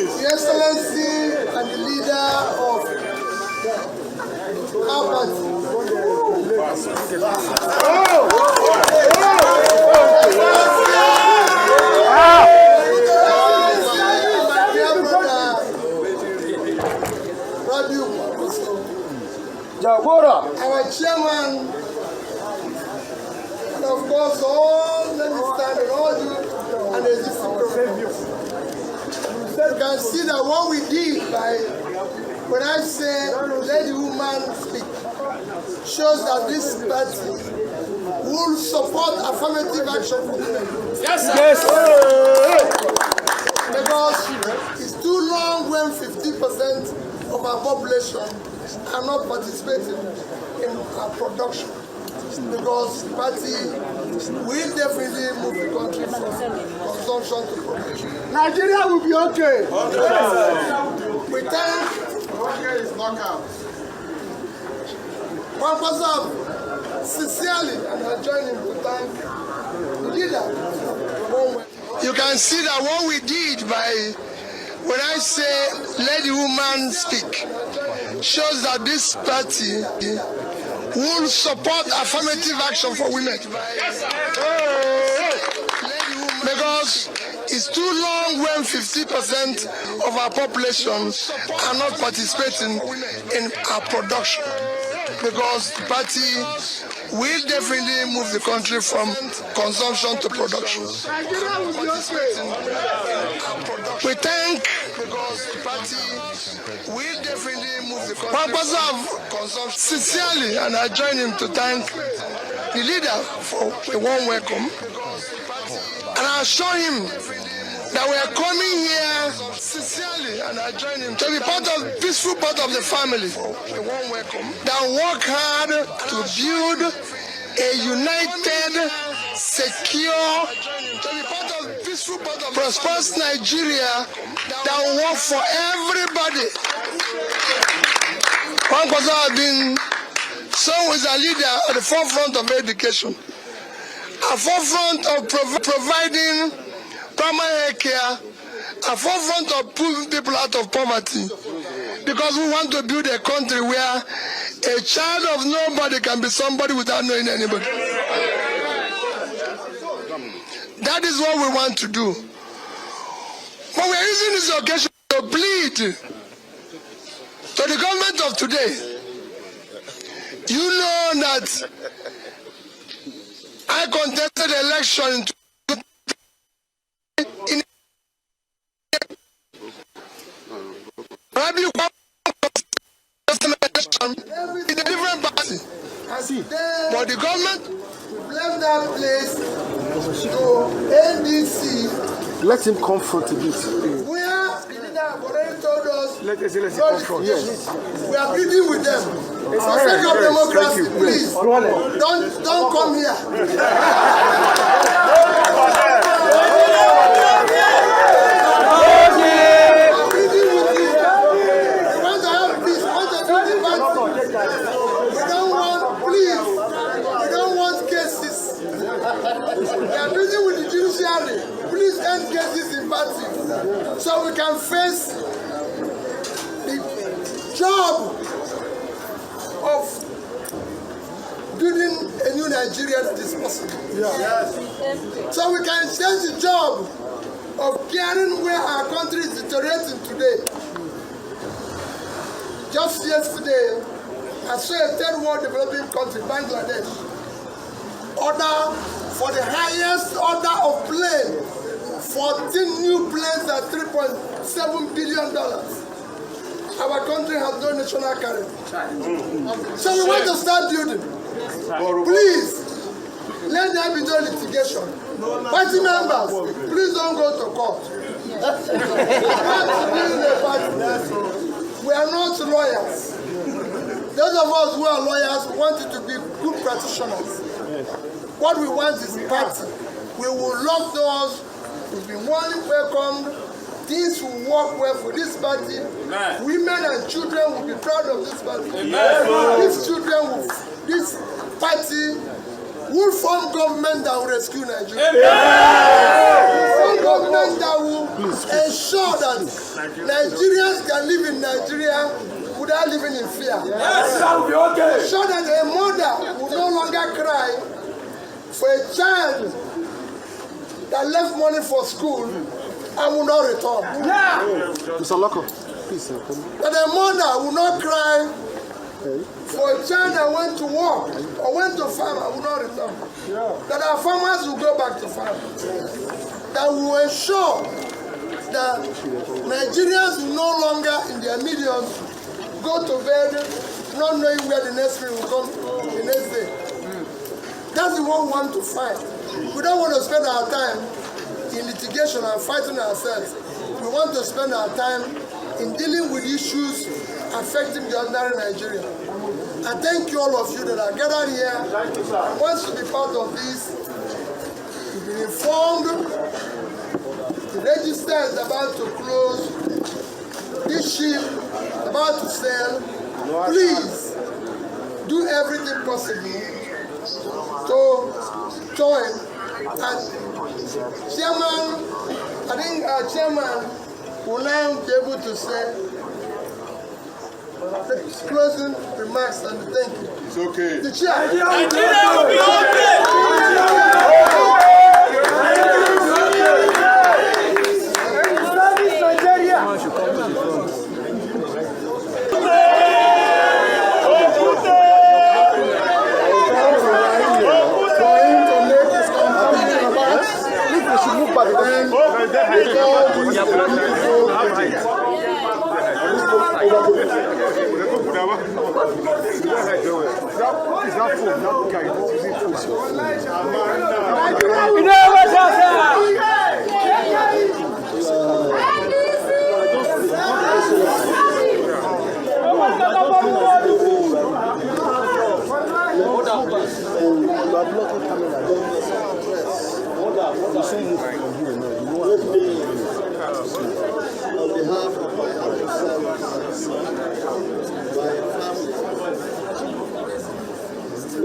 Your Excellency and the leader of our party. Our chairman, and of course all ministers and all you and the you can see that what we did by when I say let the woman speak shows that this party will support affirmative action for women. Yes, sir. Because it's too long when 50% of our population are not participating in our production. Because the party will definitely move the country from consumption to production. Nigeria will be okay. We thank Professor sincerely, and I join him to thank the leader. You can see that what we did by when I say let the woman speak shows that this party will support affirmative action for women. Because it's too long when 50% of our population are not participating in our production. Because the party will definitely move the country from consumption to production. We thank because the party will definitely move the country from consumption sincerely, and I join him to thank the leader for a warm welcome. And I assure him that we are coming here sincerely, and I join him to be peaceful part of the family. A warm welcome. That work hard to build a united, secure, prosperous Nigeria that will work for everybody. One person has been is a leader at the forefront of education, a forefront of providing primary care, a forefront of pulling people out of poverty, because we want to build a country where a child of nobody can be somebody without knowing anybody. That is what we want to do. But we are using this occasion to plead to the government of today. You know that I contested the election in a different party. But the government left that place to NDC. Let him comfort a bit. Where the leader have already told us let him comfort. Yes. We are pleading with them. For sake of democracy, please don't come here. Please end cases in party so we can face the job of building a new Nigeria that is possible. Yes. So we can change the job of caring where our country is deteriorating today. Just yesterday, I saw a third world developing country, Bangladesh, order for the highest order of plane, 14 new planes at $3.7 billion. Our country has no national currency. So we want to start building. Please, let there be no litigation. Party members, please don't go to court. We are not lawyers. Those of us who are lawyers want you to be good practitioners. What we want is party. We will lock doors. We've been warmly welcomed. Things will work well for this party. Amen. Women and children will be proud of this party. Amen. These children will, this party will form government that will rescue Nigeria. Form government that will ensure that Nigerians can live in Nigeria without living in fear. Ensure that a mother will no longer cry for a child that left money for school and will not return. Mr. Locke, please. That a mother will not cry for a child that went to work or went to farm and will not return. That our farmers will go back to farm. That will ensure that Nigerians will no longer in their millions go to bed not knowing where the next meal will come the next day. That's what we want to fight. We don't want to spend our time in litigation and fighting ourselves. We want to spend our time in dealing with issues affecting the ordinary Nigerian. I thank you all of you that are gathered here. I want to be part of this. You've been informed. The register is about to close. This ship is about to sail. Please do everything possible to join. And Chairman, I think our Chairman will now be able to say the closing remarks and thank you. It's okay. The chair. Nigeria will be okay.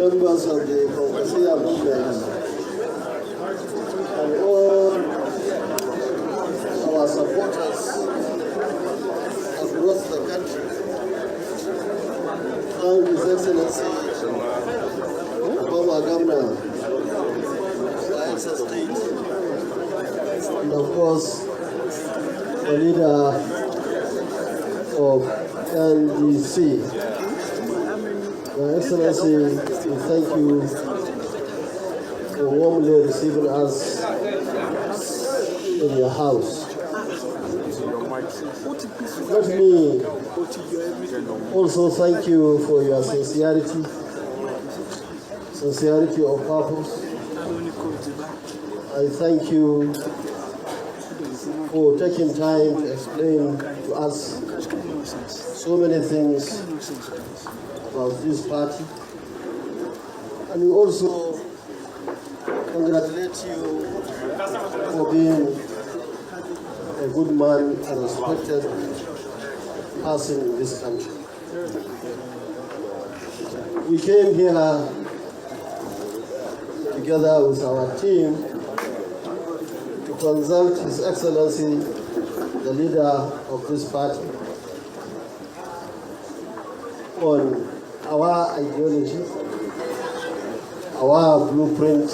Members of the Consultation movement and all our supporters across the country, thank His Excellency, former Governor, State, and of course, the leader of NDC. Your Excellency, we thank you for warmly receiving us in your house. Let me also thank you for your sincerity of purpose. I thank you for taking time to explain to us so many things about this party. And we also congratulate you for being a good man and a respected person in this country. We came here together with our team to consult His Excellency, the leader of this party, on our ideology, our blueprint,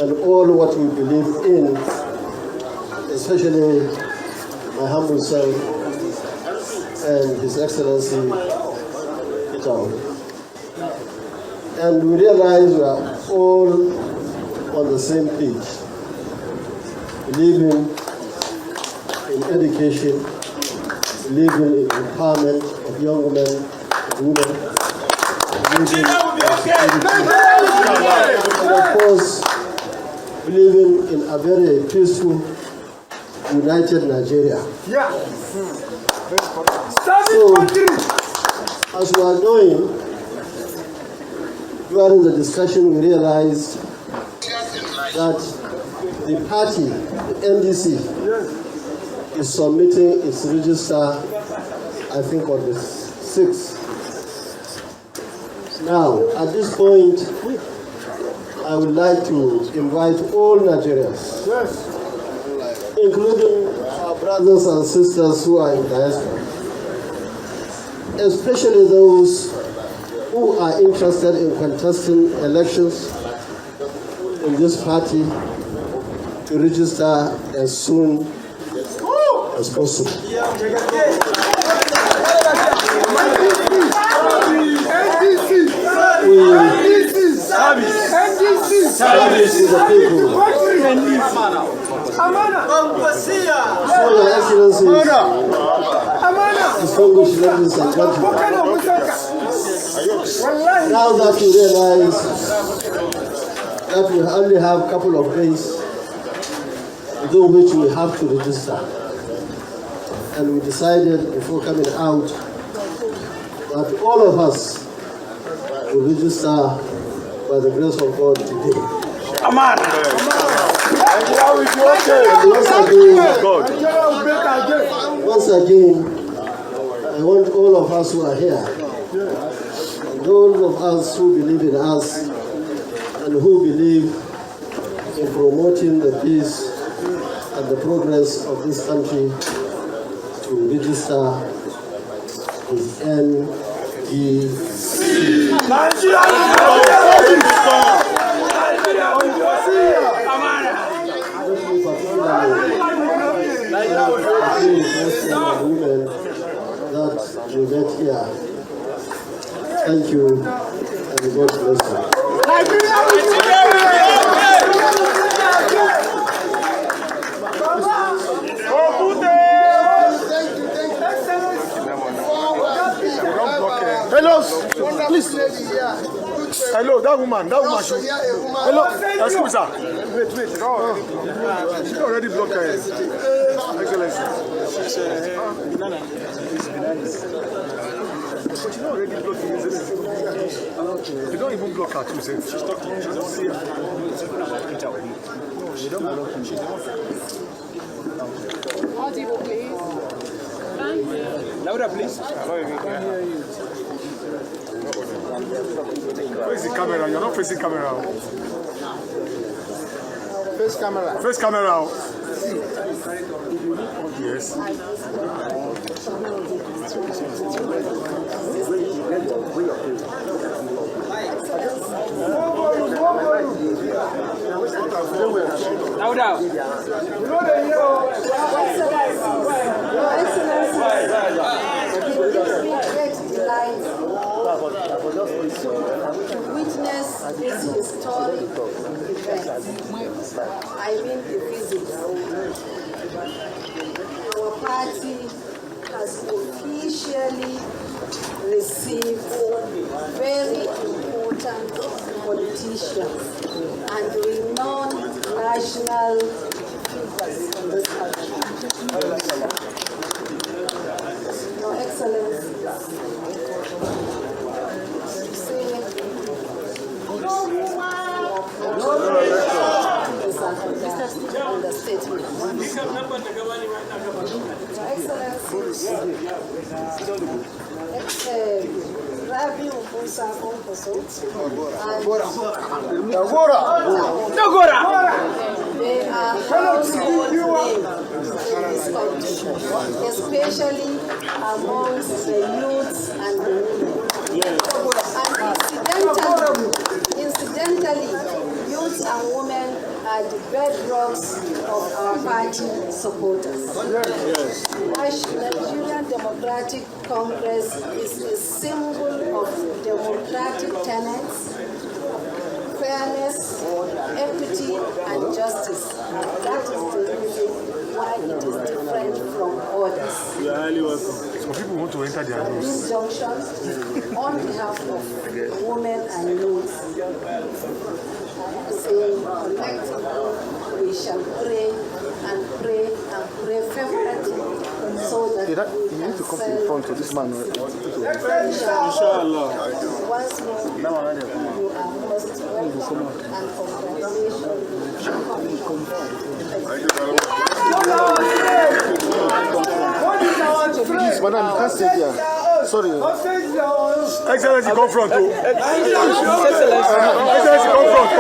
and all what we believe in, especially my humble self and His Excellency Peter. And we realize we are all on the same page, believing in education, believing in empowerment of young men and women, believing and of course, believing in a very peaceful, united Nigeria. So, as we are going, during the discussion, we realized that the party, the NDC, is submitting its register, I think, on the 6th. Now, at this point, I would like to invite all Nigerians, including our brothers and sisters who are in diaspora, especially those who are interested in contesting elections in this party, to register as soon as possible. Service to the people. So, Your Excellencies, distinguished ladies and gentlemen, now that you realize that we only have a couple of days within which we have to register, and we decided before coming out that all of us will register by the grace of God today. Amen. Once again, I want all of us who are here, and all of us who believe in us, and who believe in promoting the peace and the progress of this country, to register with NDC. Women that we met here. Thank you, and God bless you. Hello, please. Hello, that woman should. Hello, excuse her. Wait. She already blocked her. Excellency. But you already blocked her. You don't even block her too, say. She's talking. You don't see her. No, you don't block her. Audible, please. Thank you. Louder, please. Where's the camera? You're not facing camera. Face camera. Face camera. Yes. Louder. Witness this historic event. I mean the visit. Our party has officially received very important politicians and renowned national figures in this country. Your Excellency, understatement. Rabi Ubusa Konkoso they are household names in this country, especially amongst the youths and the women. And incidentally, youths and women are the bedrocks of our party supporters. Nigerian Democratic Congress is a symbol of democratic tenets, fairness, equity, and justice. That is the reason why it is different from others. Some people want to enter their house. This junction, on behalf of women and youth, saying collectively we shall pray and pray and pray fervently so that we need to come in front of this man. Inshallah. Once more, you are most welcome and congratulations. Please, madam, you can't stay there. Sorry. Excellency, confront. Excellency. Excellency, confront.